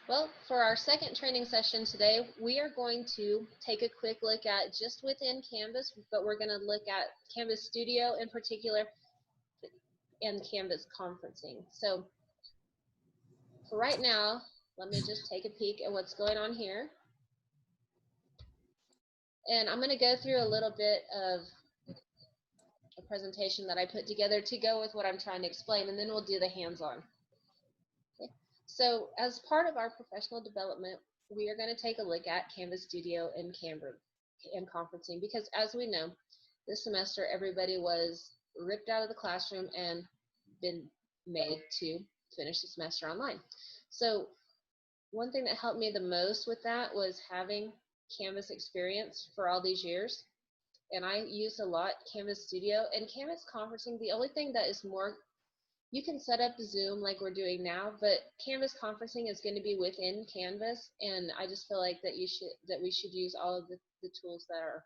Well, for our second training session today, we are going to take a quick look at just within Canvas, but we're going to look at Canvas Studio in particular and Canvas conferencing. So for right now, let me just take a peek at what's going on here. And I'm going to go through a little bit of a presentation that I put together to go with what I'm trying to explain, and then we'll do the hands-on. Okay. So as part of our professional development, we are going to take a look at Canvas Studio and conferencing, because as we know, this semester everybody was ripped out of the classroom and been made to finish the semester online. So one thing that helped me the most with that was having Canvas experience for all these years. And I use a lot Canvas Studio and Canvas conferencing. The only thing that is more, you can set up Zoom like we're doing now, but Canvas conferencing is going to be within Canvas, and I just feel like that we should use all of the tools that are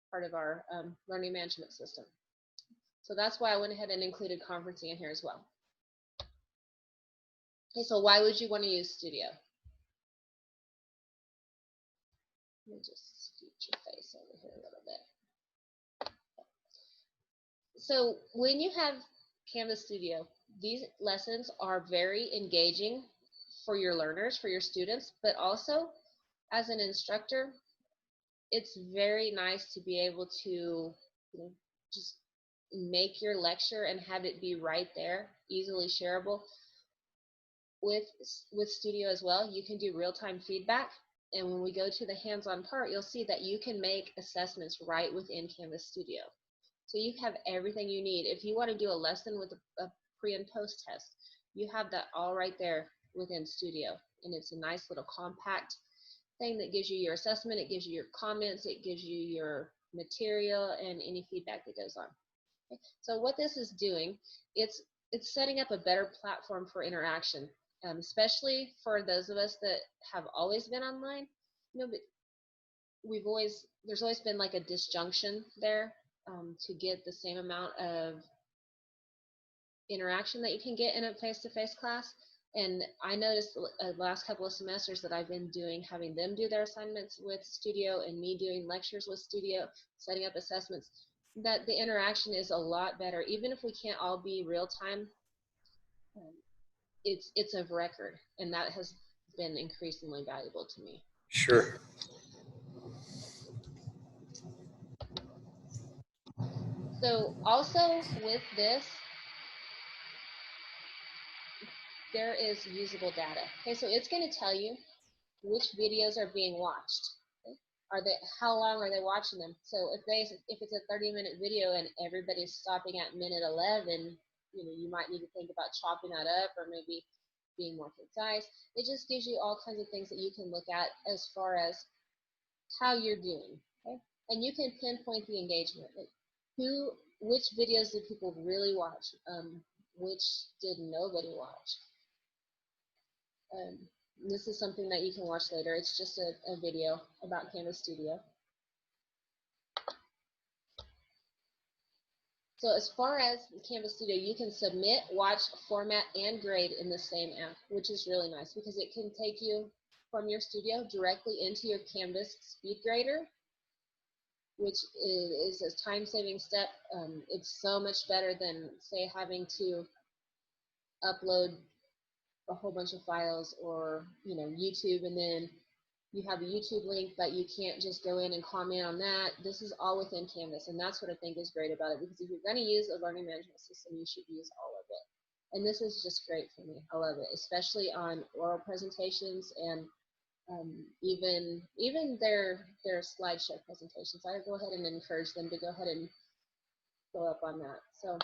part of our learning management system. So that's why I went ahead and included conferencing in here as well. Okay, so why would you want to use Studio? Let me just scoot your face over here a little bit. So when you have Canvas Studio, these lessons are very engaging for your learners, for your students, but also as an instructor, it's very nice to be able to just make your lecture and have it be right there, easily shareable. With Studio as well, you can do real-time feedback, and when we go to the hands-on part, you'll see that you can make assessments right within Canvas Studio. So you have everything you need. If you want to do a lesson with a pre and post test, you have that all right there within Studio, and it's a nice little compact thing that gives you your assessment, it gives you your comments, it gives you your material and any feedback that goes on. Okay. So what this is doing, it's setting up a better platform for interaction, especially for those of us that have always been online. But there's always been like a disjunction there to get the same amount of interaction that you can get in a face-to-face class. And I noticed the last couple of semesters that I've been having them do their assignments with Studio and me doing lectures with Studio, setting up assessments, that the interaction is a lot better. Even if we can't all be real time, it's of record, and that has been increasingly valuable to me. Sure. So also with this, there is usable data. Okay, so it's going to tell you which videos are being watched. Okay? How long are they watching them? So if it's a 30-minute video and everybody's stopping at minute 11, you might need to think about chopping that up or maybe being more concise. It just gives you all kinds of things that you can look at as far as how you're doing. Okay? And you can pinpoint the engagement. Like which videos did people really watch? Which did nobody watch? This is something that you can watch later. It's just a video about Canvas Studio. So as far as Canvas Studio, you can submit, watch, format, and grade in the same app, which is really nice because it can take you from your studio directly into your Canvas speed grader, which is a time-saving step. It's so much better than, say, having to upload a whole bunch of files or YouTube, and then you have a YouTube link, but you can't just go in and comment on that. This is all within Canvas, and that's what I think is great about it, because if you're going to use a learning management system, you should use all of it. And this is just great for me. I love it, especially on oral presentations and even their slideshow presentations. I go ahead and encourage them to go ahead and go up on that. So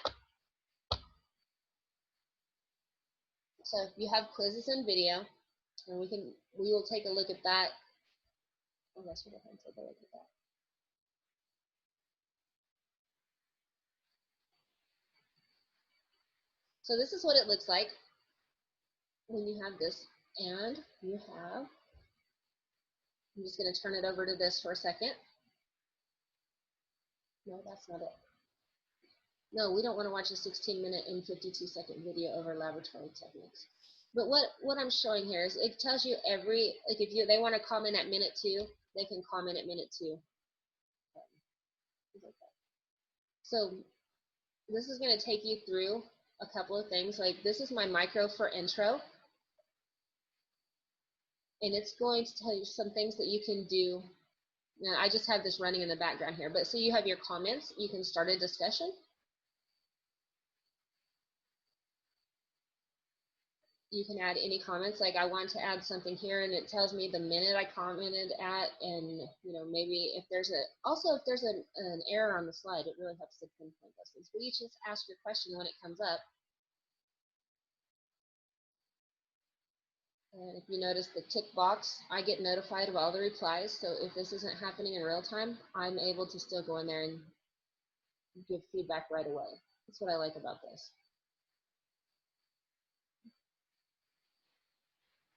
if you have quizzes and video, and we will take a look at that. I guess we'll go ahead and take a look at that. So this is what it looks like when you have this, and you have, I'm just going to turn it over to this for a second. No, that's not it. No, we don't want to watch a 16-minute and 52-second video over laboratory techniques. But what I'm showing here is it tells you every, like if they want to comment at minute 2, they can comment at minute 2. So this is going to take you through a couple of things. Like this is my micro for intro. And it's going to tell you some things that you can do. Now, I just have this running in the background here, but so you have your comments, you can start a discussion. You can add any comments, like I want to add something here and it tells me the minute I commented at, and you know, maybe if there's if there's an error on the slide, it really helps to pinpoint those things. But you just ask your question when it comes up. And if you notice the tick box, I get notified of all the replies. So if this isn't happening in real time, I'm able to still go in there and give feedback right away. That's what I like about this.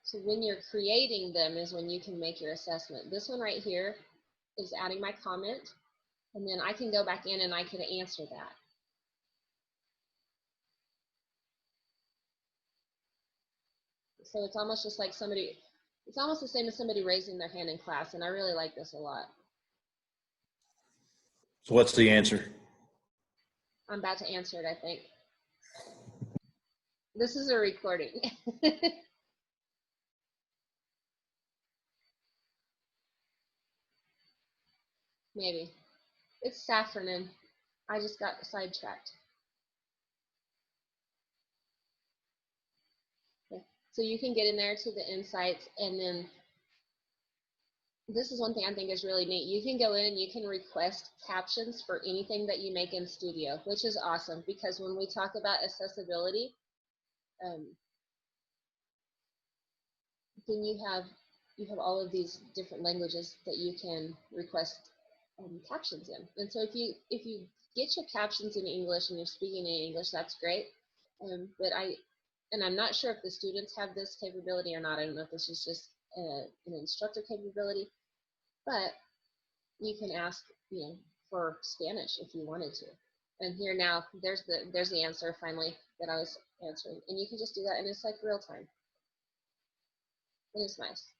So when you're creating them is when you can make your assessment. This one right here is adding my comment, and then I can go back in and I can answer that. So it's almost just like somebody, it's almost the same as somebody raising their hand in class, and I really like this a lot. So what's the answer? I'm about to answer it, I think. This is a recording. Maybe. It's saffronin. I just got sidetracked. Okay. So you can get in there to the insights, and then this is one thing I think is really neat. You can go in and you can request captions for anything that you make in Studio, which is awesome because when we talk about accessibility, then you have all of these different languages that you can request captions in. And so if you get your captions in English and you're speaking in English, that's great. But I'm not sure if the students have this capability or not. I don't know if this is just an instructor capability, but you can ask, you know, for Spanish if you wanted to. And here now, there's the answer finally that I was answering, and you can just do that, and it's like real time. And it's nice.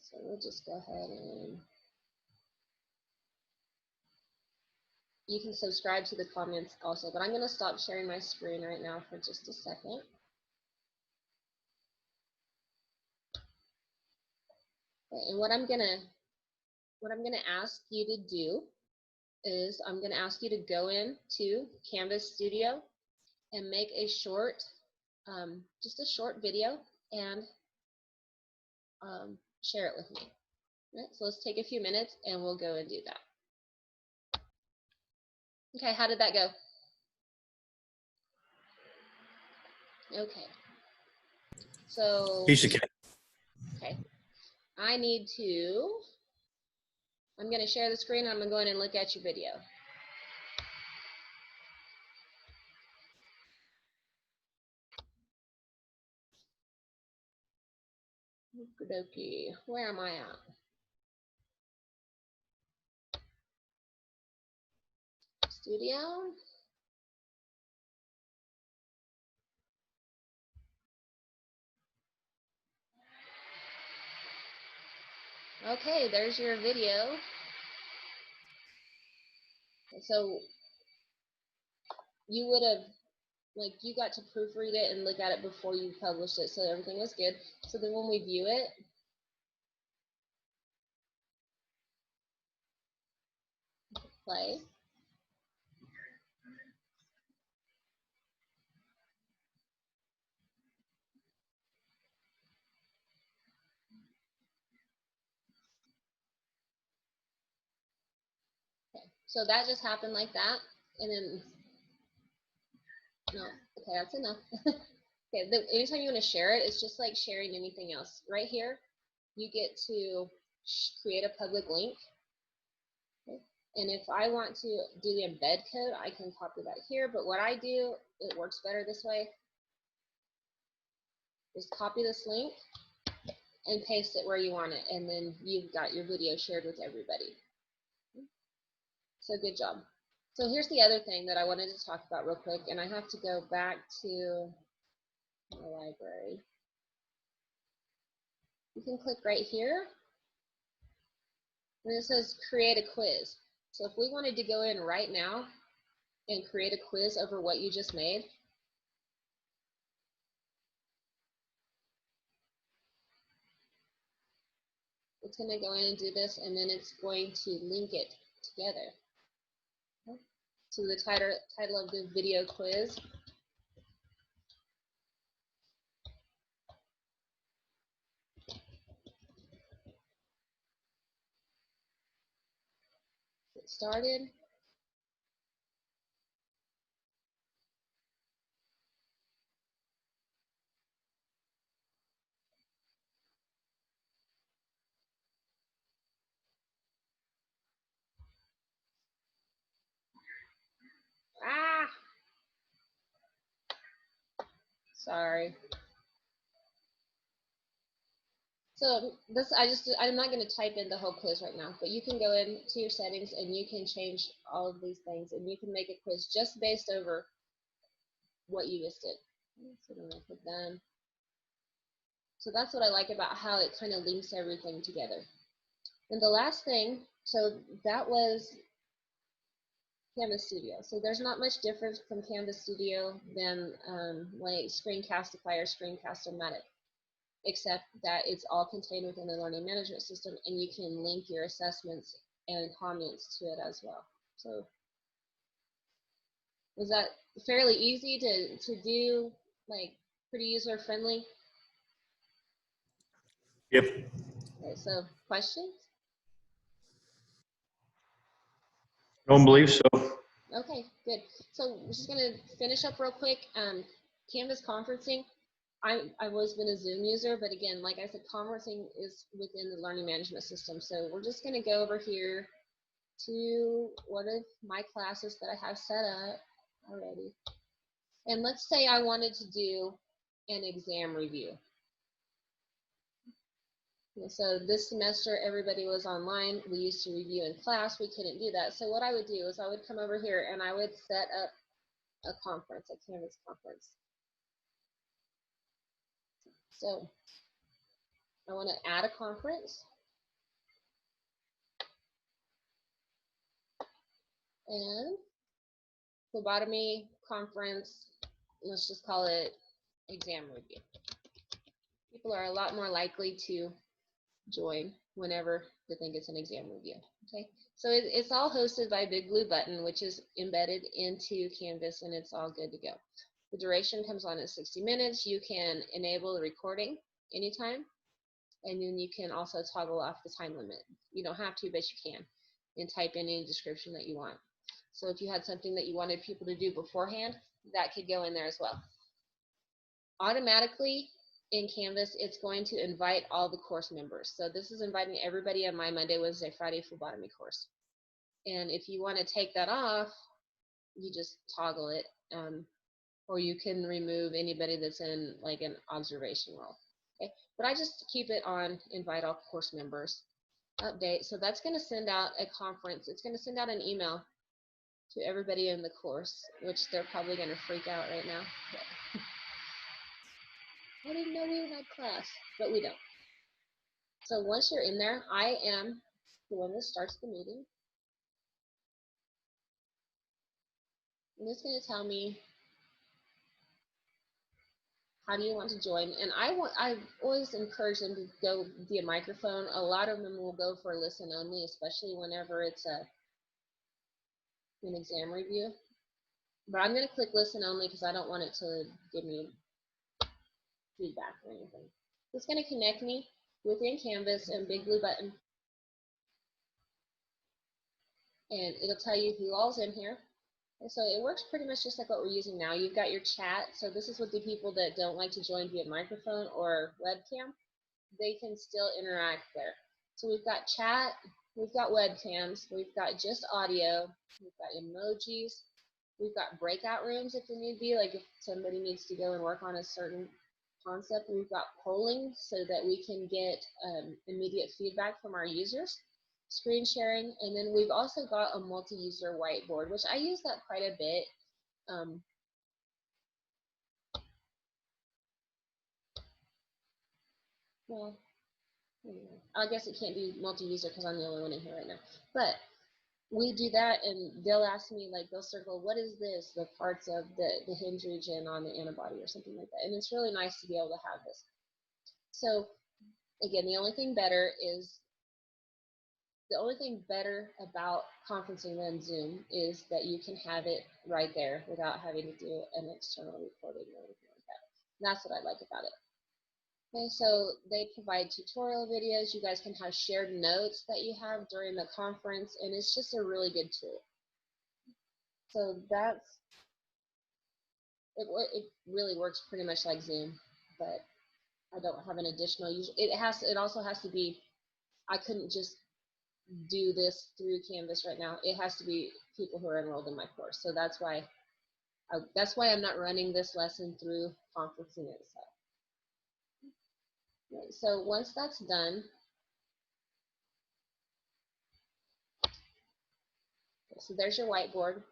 So we'll just go ahead and you can subscribe to the comments also, but I'm going to stop sharing my screen right now for just a second. Okay, and what I'm gonna ask you to do is I'm gonna ask you to go into Canvas Studio and make a short, just a short video, and share it with me. Right, so let's take a few minutes and we'll go and do that. Okay, how did that go? Okay. So okay. I'm gonna share the screen and I'm gonna go in and look at your video. Okey-dokey. Where am I at? Studio. Okay, there's your video. So you would have, like, you got to proofread it and look at it before you published it, so everything was good. So then when we view it, play. Okay, so that just happened like that, and then, no, okay, that's enough. Okay, anytime you want to share it, it's just like sharing anything else. Right here, you get to create a public link. Okay. And if I want to do the embed code, I can copy that here, but what I do, it works better this way, is copy this link and paste it where you want it, and then you've got your video shared with everybody. So good job. So here's the other thing that I wanted to talk about real quick, and I have to go back to my library. You can click right here, and it says create a quiz. So if we wanted to go in right now and create a quiz over what you just made, it's going to go in and do this, and then it's going to link it together. So the title of the video quiz. Get started. Ah, sorry. So this, I'm not going to type in the whole quiz right now, but you can go into your settings and you can change all of these things, and you can make a quiz just based over what you just did. So I'm going to click done. So that's what I like about how it kind of links everything together. And the last thing, so that was Canvas Studio. So there's not much difference from Canvas Studio than like Screencastify or Screencast-O-Matic, except that it's all contained within the learning management system, and you can link your assessments and comments to it as well. So was that fairly easy to do, like pretty user friendly? Yep. Okay, so questions? Don't believe so. Okay, good. So we're just gonna finish up real quick. Canvas conferencing. I've always been a Zoom user, but again, like I said, conferencing is within the learning management system. So we're just gonna go over here to one of my classes that I have set up already. And let's say I wanted to do an exam review. So this semester, everybody was online. We used to review in class. We couldn't do that. So what I would do is I would come over here and I would set up a conference, a Canvas conference. So I want to add a conference. And phlebotomy conference, let's just call it exam review. People are a lot more likely to join whenever they think it's an exam review. Okay, so it's all hosted by Big Blue Button, which is embedded into Canvas, and it's all good to go. The duration comes on at 60 minutes. You can enable the recording anytime, and then you can also toggle off the time limit. You don't have to, but you can, and type in any description that you want. So if you had something that you wanted people to do beforehand, that could go in there as well. Automatically in Canvas, it's going to invite all the course members. So this is inviting everybody on my Monday, Wednesday, Friday phlebotomy course. And if you want to take that off, you just toggle it, or you can remove anybody that's in like an observation role. Okay, but I just keep it on invite all course members. Update. So that's going to send out a conference. It's going to send out an email to everybody in the course, which they're probably going to freak out right now. I didn't know we had class, but we don't. So once you're in there, I am the one that starts the meeting. And it's going to tell me how do you want to join. And I always encourage them to go via microphone. A lot of them will go for listen only, especially whenever it's an exam review. But I'm going to click listen only because I don't want it to give me feedback or anything. It's going to connect me within Canvas and Big Blue Button. And it'll tell you who all's in here. And so it works pretty much just like what we're using now. You've got your chat. So this is with the people that don't like to join via microphone or webcam. They can still interact there. So we've got chat, we've got webcams, we've got just audio, we've got emojis, we've got breakout rooms if there need be, like if somebody needs to go and work on a certain concept. We've got polling so that we can get immediate feedback from our users. screen sharing, and then we've also got a multi-user whiteboard, which I use that quite a bit. Well, I guess it can't be multi-user because I'm the only one in here right now. But we do that, and they'll ask me, like, they'll circle, what is this? The parts of the hinge region on the antibody or something like that. And it's really nice to be able to have this. So, again, the only thing better about conferencing than Zoom is that you can have it right there without having to do an external recording or anything like that. And that's what I like about it. Okay, so they provide tutorial videos. You guys can have shared notes that you have during the conference, and it's just a really good tool. So it really works pretty much like Zoom, but I don't have an additional user. It also has to be, I couldn't just do this through Canvas right now. It has to be people who are enrolled in my course. So that's why I'm not running this lesson through conferencing itself. Okay, so once that's done, so there's your whiteboard.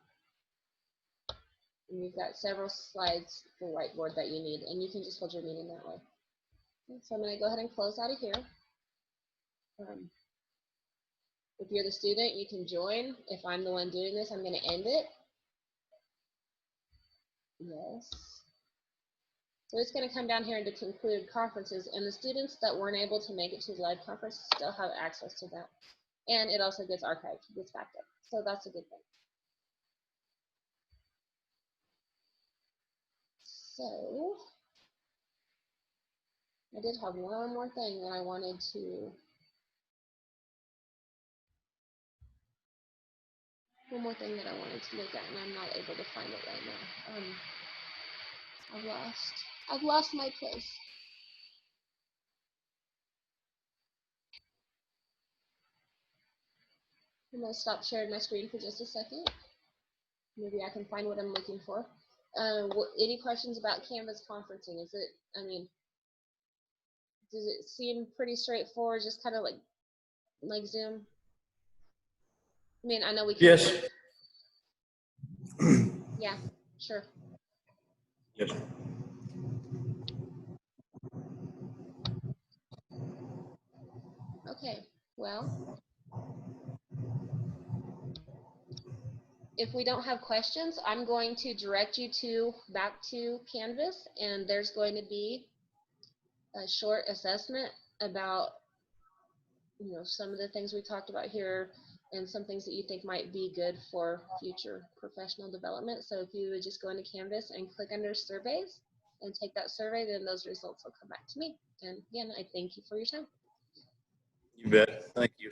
And you've got several slides for whiteboard that you need, and you can just hold your meeting that way. Okay, so I'm going to go ahead and close out of here. If you're the student, you can join. If I'm the one doing this, I'm going to end it. Yes. So it's going to come down here into conclude conferences, and the students that weren't able to make it to the live conference still have access to that. And it also gets archived, gets backed up. So that's a good thing. So I did have one more thing that I wanted to look at, and I'm not able to find it right now. I've lost my place. I'm gonna stop sharing my screen for just a second. Maybe I can find what I'm looking for. Any questions about Canvas conferencing? Is it, I mean, does it seem pretty straightforward, just kind of like Zoom? I mean, I know we can. Yes. Yeah, sure. Yes. Okay, well, if we don't have questions, I'm going to direct you back to Canvas, and there's going to be a short assessment about, you know, some of the things we talked about here and some things that you think might be good for future professional development. So if you would just go into Canvas and click under surveys and take that survey, then those results will come back to me. And again, I thank you for your time. You bet. Thank you.